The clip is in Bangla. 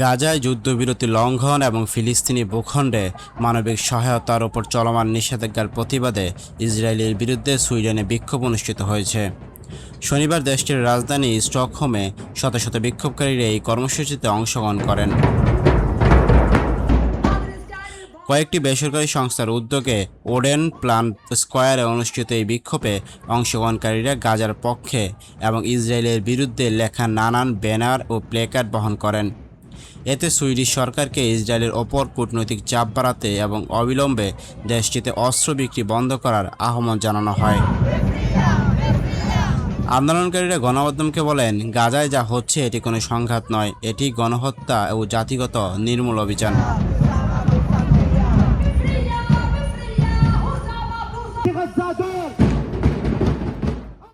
গাজায় যুদ্ধবিরতি লঙ্ঘন এবং ফিলিস্তিনি ভূখণ্ডে মানবিক সহায়তার ওপর চলমান নিষেধাজ্ঞার প্রতিবাদে ইসরায়েলের বিরুদ্ধে সুইডেনে বিক্ষোভ অনুষ্ঠিত হয়েছে। শনিবার দেশটির রাজধানী স্টকহোমে শত শত বিক্ষোভকারীরা এই কর্মসূচিতে অংশগ্রহণ করেন। কয়েকটি বেসরকারি সংস্থার উদ্যোগে ওডেন প্লান স্কয়ারে অনুষ্ঠিত এই বিক্ষোভে অংশগ্রহণকারীরা গাজার পক্ষে এবং ইসরায়েলের বিরুদ্ধে লেখা নানান ব্যানার ও প্লেকার্ড বহন করেন। এতে সুইডিশ সরকারকে ইসরায়েলের ওপর কূটনৈতিক চাপ বাড়াতে এবং অবিলম্বে দেশটিতে অস্ত্র বিক্রি বন্ধ করার আহ্বান জানানো হয়। আন্দোলনকারীরা গণমাধ্যমকে বলেন, গাজায় যা হচ্ছে এটি কোনো সংঘাত নয়, এটি গণহত্যা ও জাতিগত নির্মূল অভিযান।